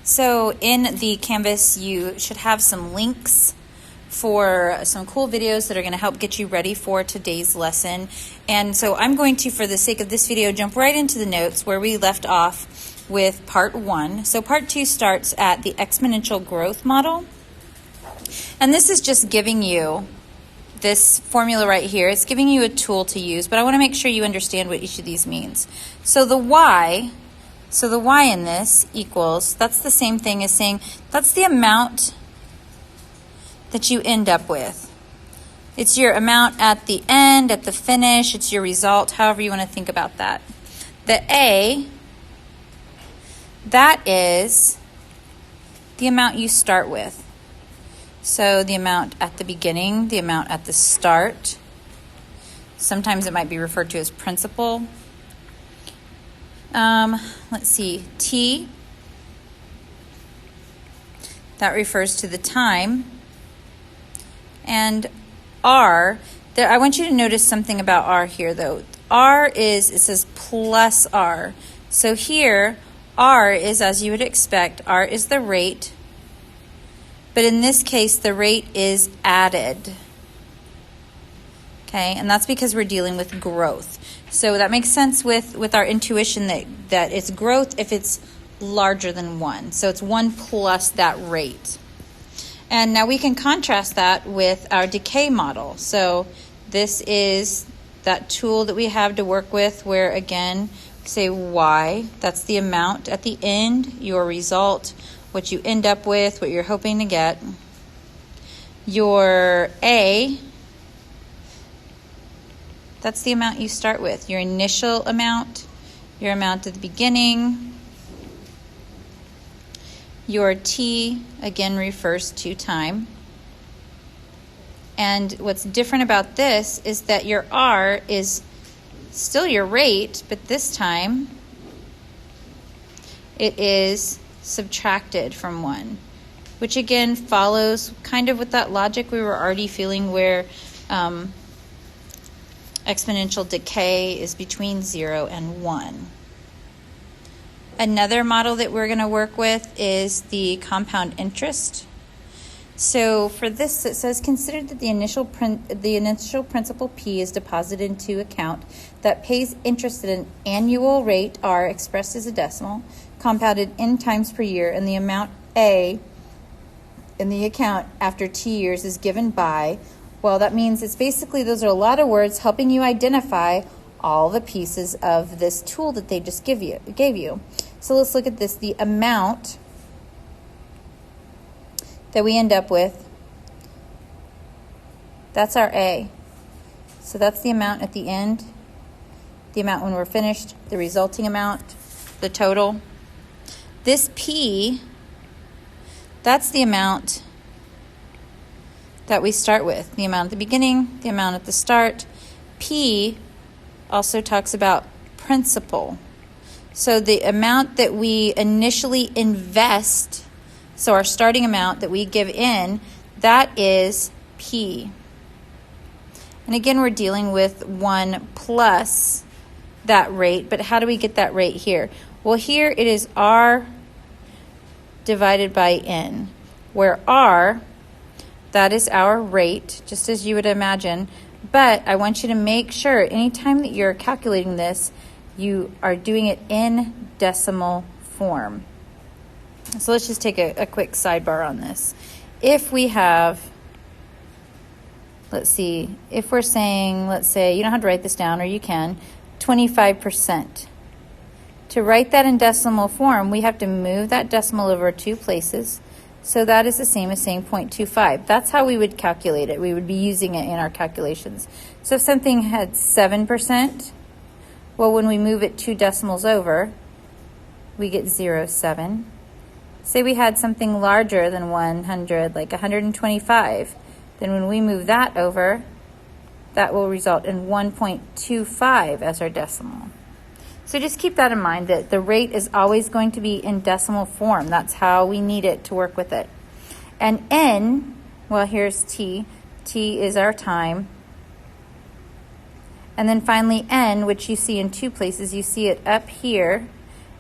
So in the Canvas, you should have some links for some cool videos that are going to help get you ready for today's lesson. And so I'm going to, for the sake of this video, jump right into the notes where we left off with part 1. So part 2 starts at the exponential growth model. And this is just giving you this formula right here. It's giving you a tool to use, but I want to make sure you understand what each of these means. So the y in this equals, that's the same thing as saying that's the amount that you end up with. It's your amount at the end, at the finish, it's your result, however you want to think about that. The a, that is the amount you start with. So the amount at the beginning, the amount at the start. Sometimes it might be referred to as principal. Let's see, T, that refers to the time. And R, there, I want you to notice something about R here though. R is, it says plus R. So here, R is, as you would expect, R is the rate. But in this case, the rate is added. Okay, and that's because we're dealing with growth. So that makes sense with our intuition that it's growth if it's larger than 1. So it's 1 plus that rate. And now we can contrast that with our decay model. So this is that tool that we have to work with where, again, say y, that's the amount at the end, your result, what you end up with, what you're hoping to get. Your a, that's the amount you start with, your initial amount, your amount at the beginning. Your T, again, refers to time. And what's different about this is that your R is still your rate, but this time it is subtracted from 1, which again follows kind of with that logic we were already feeling where exponential decay is between 0 and 1. Another model that we're going to work with is the compound interest. So for this, it says, consider that the initial principal P is deposited into account that pays interest at an annual rate, R, expressed as a decimal, compounded n times per year, and the amount A in the account after T years is given by, well, that means it's basically, those are a lot of words helping you identify all the pieces of this tool that they just gave you. So let's look at this. The amount that we end up with, that's our A. So that's the amount at the end, the amount when we're finished, the resulting amount, the total. This P, that's the amount that we start with, the amount at the beginning, the amount at the start. P also talks about principal. So the amount that we initially invest, so our starting amount that we give in, that is P. And again, we're dealing with 1 plus that rate, but how do we get that rate here? Well, here it is R divided by N, where R, that is our rate, just as you would imagine. But I want you to make sure anytime that you're calculating this, you are doing it in decimal form. So let's just take a quick sidebar on this. If we have, let's see, if we're saying, let's say, you don't have to write this down, or you can, 25%. To write that in decimal form, we have to move that decimal over 2 places. So that is the same as saying 0.25. That's how we would calculate it. We would be using it in our calculations. So if something had 7%, well, when we move it 2 decimals over, we get 0.7. Say we had something larger than 100, like 125. Then when we move that over, that will result in 1.25 as our decimal. So just keep that in mind, that the rate is always going to be in decimal form. That's how we need it to work with it. And N, well, here's T. T is our time. And then finally N, which you see in 2 places. You see it up here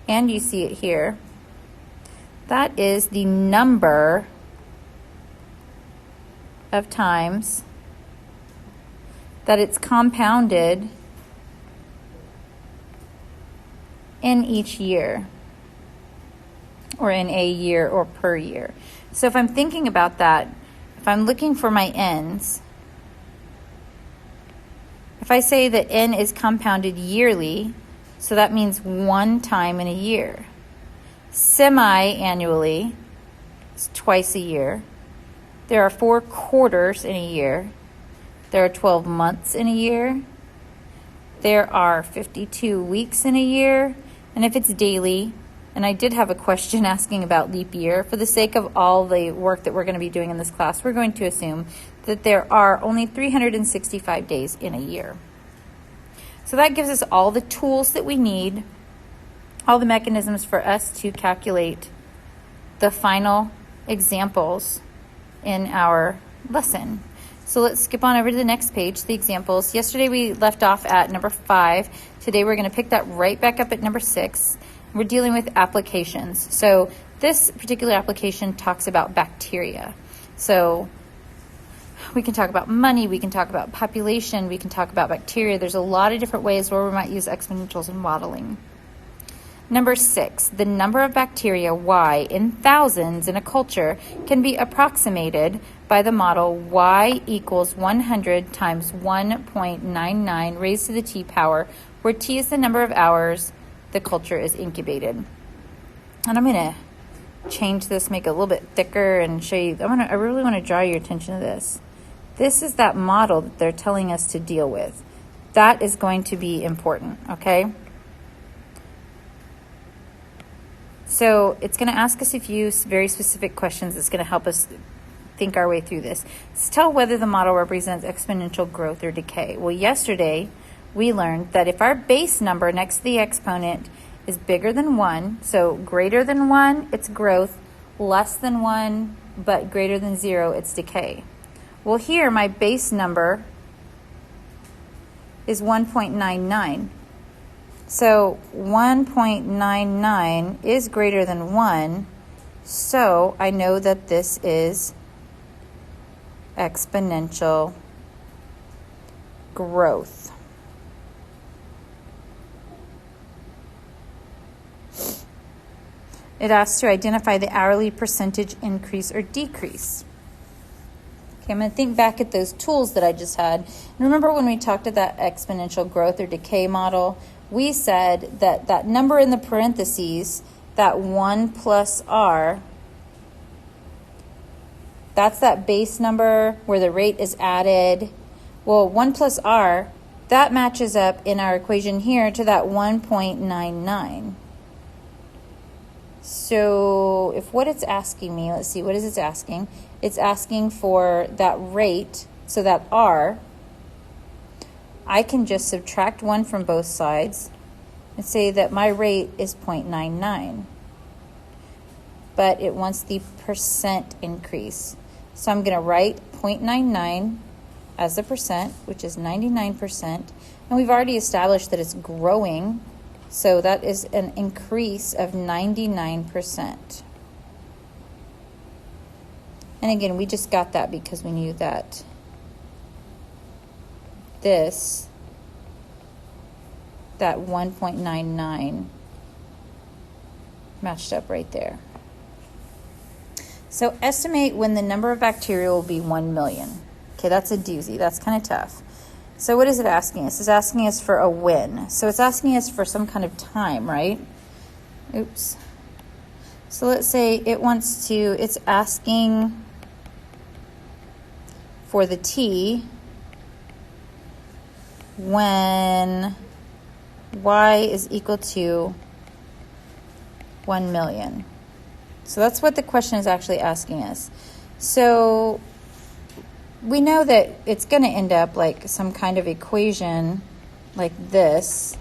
and you see it here. That is the number of times that it's compounded in each year, or in a year, or per year. So if I'm thinking about that, if I'm looking for my n's, if I say that n is compounded yearly, so that means one time in a year. Semi-annually is twice a year. There are 4 quarters in a year. There are 12 months in a year. There are 52 weeks in a year. And if it's daily, and I did have a question asking about leap year, for the sake of all the work that we're going to be doing in this class, we're going to assume that there are only 365 days in a year. So that gives us all the tools that we need, all the mechanisms for us to calculate the final examples in our lesson. So let's skip on over to the next page, the examples. Yesterday we left off at number 5. Today we're going to pick that right back up at number 6. We're dealing with applications. So this particular application talks about bacteria. So we can talk about money, we can talk about population, we can talk about bacteria. There's a lot of different ways where we might use exponentials in modeling. Number 6, the number of bacteria, y, in thousands in a culture can be approximated by the model y equals 100 times 1.99 raised to the t power, where t is the number of hours the culture is incubated. And I'm going to change this, make it a little bit thicker, and show you. I really want to draw your attention to this. This is that model that they're telling us to deal with. That is going to be important, okay? So it's going to ask us a few very specific questions that's going to help us think our way through this. Let's tell whether the model represents exponential growth or decay. Well, yesterday we learned that if our base number next to the exponent is bigger than 1, so greater than 1, it's growth, less than 1, but greater than 0, it's decay. Well, here my base number is 1.99. So 1.99 is greater than 1, so I know that this is exponential growth. It asks to identify the hourly percentage increase or decrease. Okay, I'm going to think back at those tools that I just had. And remember when we talked about that exponential growth or decay model, we said that that number in the parentheses, that 1 plus r, that's that base number where the rate is added. Well, 1 plus r, that matches up in our equation here to that 1.99. So if what it's asking me, let's see, what is it asking? It's asking for that rate, so that r, I can just subtract 1 from both sides and say that my rate is 0.99. But it wants the percent increase. So I'm going to write 0.99 as the percent, which is 99%. And we've already established that it's growing. So that is an increase of 99%. And again, we just got that because we knew that that 1.99 matched up right there. So estimate when the number of bacteria will be 1 million. Okay, that's a doozy. That's kind of tough. So what is it asking us? It's asking us for a when. So it's asking us for some kind of time, right? Oops. So let's say it's asking for the t when y is equal to 1 million. So that's what the question is actually asking us. So we know that it's going to end up like some kind of equation like this.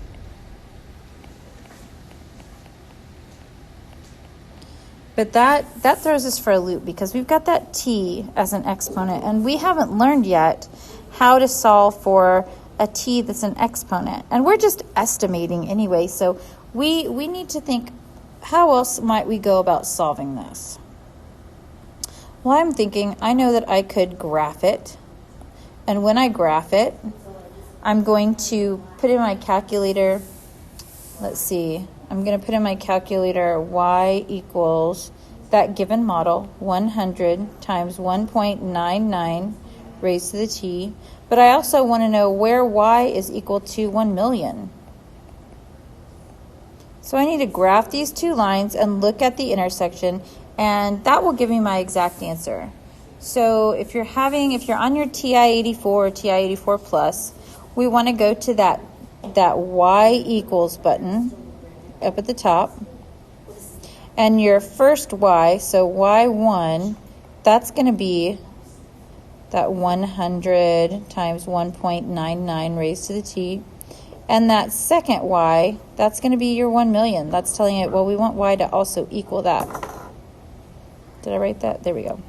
But that throws us for a loop because we've got that t as an exponent, and we haven't learned yet how to solve for a t that's an exponent. And we're just estimating anyway, so we need to think how else might we go about solving this? Well, I'm thinking, I know that I could graph it. And when I graph it, I'm going to put in my calculator, let's see, I'm going to put in my calculator y equals that given model, 100 times 1.99 raised to the t. But I also want to know where y is equal to 1 million. So I need to graph these two lines and look at the intersection, and that will give me my exact answer. So if you're on your TI-84 or TI-84 plus, we want to go to that y equals button up at the top. And your first y, so y1, that's going to be that 100 times 1.99 raised to the t. And that second y, that's going to be your 1 million. That's telling it, well, we want y to also equal that. Did I write that? There we go.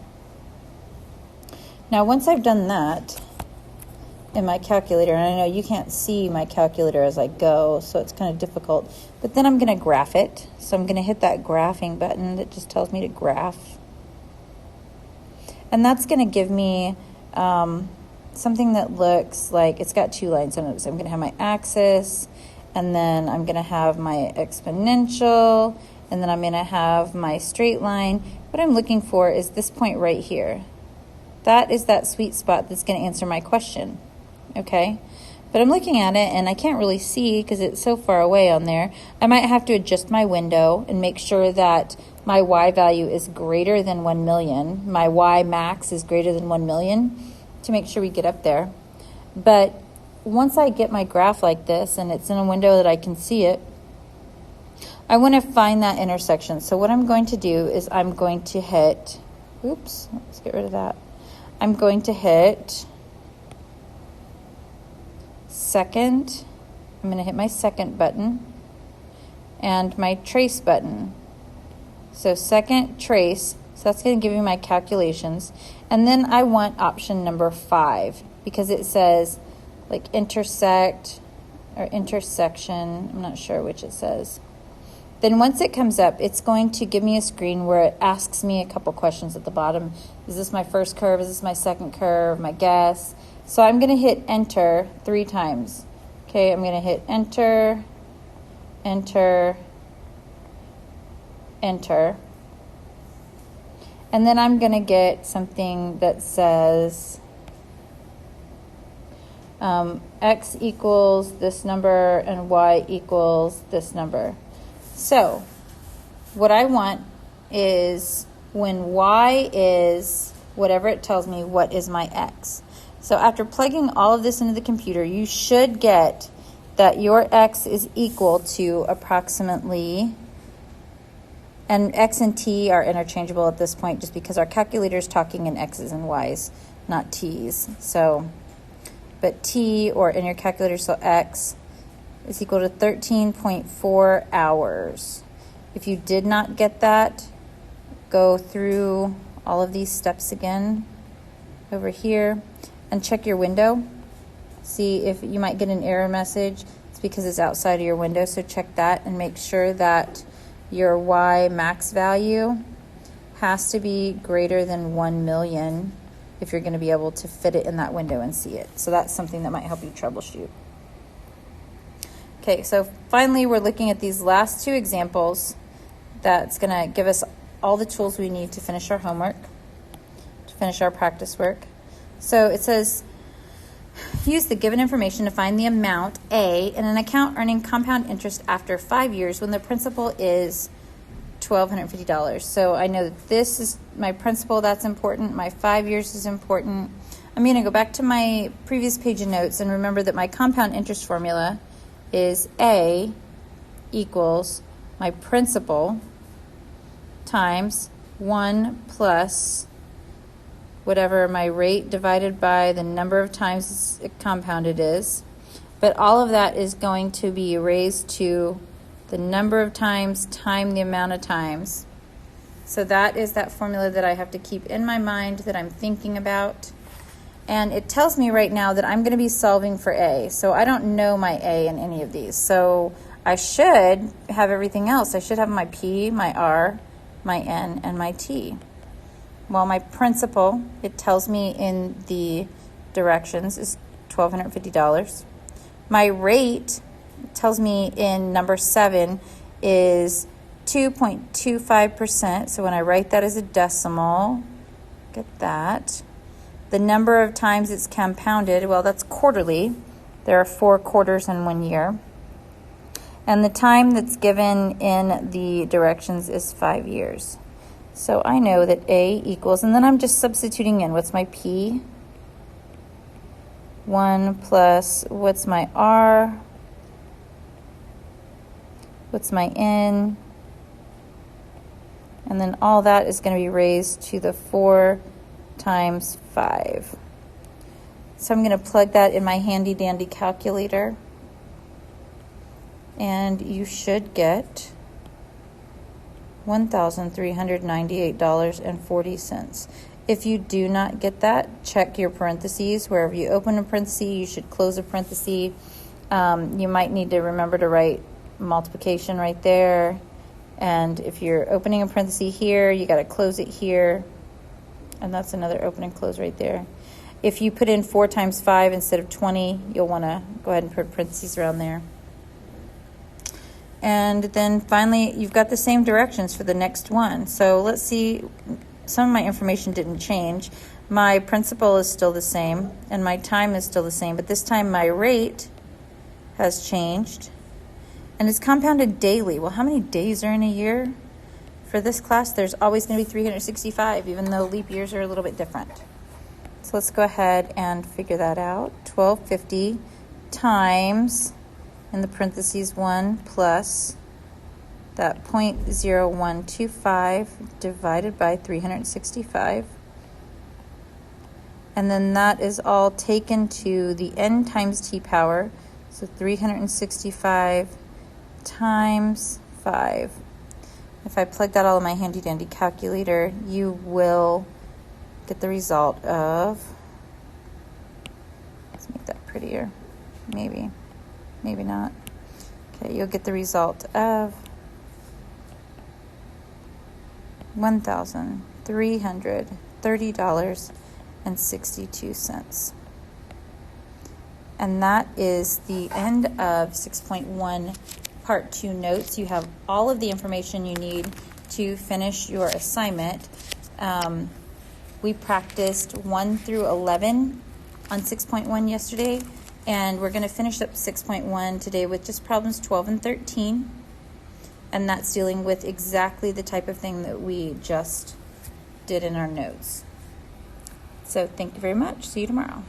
Now, once I've done that in my calculator, and I know you can't see my calculator as I go, so it's kind of difficult, but then I'm going to graph it. So I'm going to hit that graphing button that just tells me to graph. And that's going to give me something that looks like it's got two lines on it. So I'm going to have my axis, and then I'm going to have my exponential, and then I'm going to have my straight line. What I'm looking for is this point right here. That is that sweet spot that's going to answer my question, okay? But I'm looking at it, and I can't really see because it's so far away on there. I might have to adjust my window and make sure that my y value is greater than 1 million. My y max is greater than 1 million to make sure we get up there. But once I get my graph like this, and it's in a window that I can see it, I want to find that intersection. So what I'm going to do is I'm going to hit, oops, let's get rid of that. I'm going to hit second. I'm going to hit my second button and my trace button. So second, trace. So that's going to give me my calculations. And then I want option number 5 because it says like intersect or intersection. I'm not sure which it says. Then once it comes up, it's going to give me a screen where it asks me a couple questions at the bottom. Is this my first curve? Is this my second curve? My guess? So I'm going to hit enter 3 times. Okay, I'm going to hit enter, enter, enter. And then I'm going to get something that says x equals this number and y equals this number. So what I want is when y is whatever it tells me, what is my x? So after plugging all of this into the computer, you should get that your x is equal to approximately, and x and t are interchangeable at this point just because our calculator is talking in x's and y's, not t's. So, but t, or in your calculator, so x is equal to 13.4 hours. If you did not get that, go through all of these steps again over here and check your window. See if you might get an error message. It's because it's outside of your window, so check that and make sure that your y max value has to be greater than 1 million if you're going to be able to fit it in that window and see it. So that's something that might help you troubleshoot. Okay, so finally we're looking at these last 2 examples. That's going to give us all the tools we need to finish our homework, to finish our practice work. So it says, use the given information to find the amount A in an account earning compound interest after 5 years when the principal is $1,250. So I know that this is my principal, that's important. My 5 years is important. I'm going to go back to my previous page of notes and remember that my compound interest formula is A equals my principal times 1 plus whatever my rate divided by the number of times it compounded is. But all of that is going to be raised to the number of times times the amount of times. So that is that formula that I have to keep in my mind, that I'm thinking about. And it tells me right now that I'm going to be solving for A. So I don't know my A in any of these. So I should have everything else. I should have my P, my R, my N, and my T. Well, my principal, it tells me in the directions, is $1,250. My rate, it tells me in number 7, is 2.25%. So when I write that as a decimal, get that. The number of times it's compounded, well, that's quarterly. There are 4 quarters in 1 year. And the time that's given in the directions is 5 years. So I know that A equals, and then I'm just substituting in, what's my P? 1 plus, what's my R? What's my N? And then all that is going to be raised to the 4 times 5. So I'm going to plug that in my handy dandy calculator. And you should get $1,398.40. If you do not get that, check your parentheses. Wherever you open a parenthesis, you should close a parenthesis. You might need to remember to write multiplication right there. And if you're opening a parenthesis here, you got to close it here. And that's another open and close right there. If you put in 4 times 5 instead of 20, you'll want to go ahead and put parentheses around there. And then finally, you've got the same directions for the next one. So let's see, some of my information didn't change. My principal is still the same, and my time is still the same, but this time my rate has changed. And it's compounded daily. Well, how many days are in a year? For this class, there's always going to be 365, even though leap years are a little bit different. So let's go ahead and figure that out. 1250 times, in the parentheses, 1 plus that 0.0125 divided by 365. And then that is all taken to the n times t power. So 365 times 5. If I plug that all in my handy dandy calculator, you will get the result of, let's make that prettier, maybe not. Okay, you'll get the result of $1,330.62. And that is the end of 6.1 Part 2 notes. You have all of the information you need to finish your assignment. We practiced 1 through 11 on 6.1 yesterday, and we're going to finish up 6.1 today with just problems 12 and 13, and that's dealing with exactly the type of thing that we just did in our notes. So thank you very much. See you tomorrow.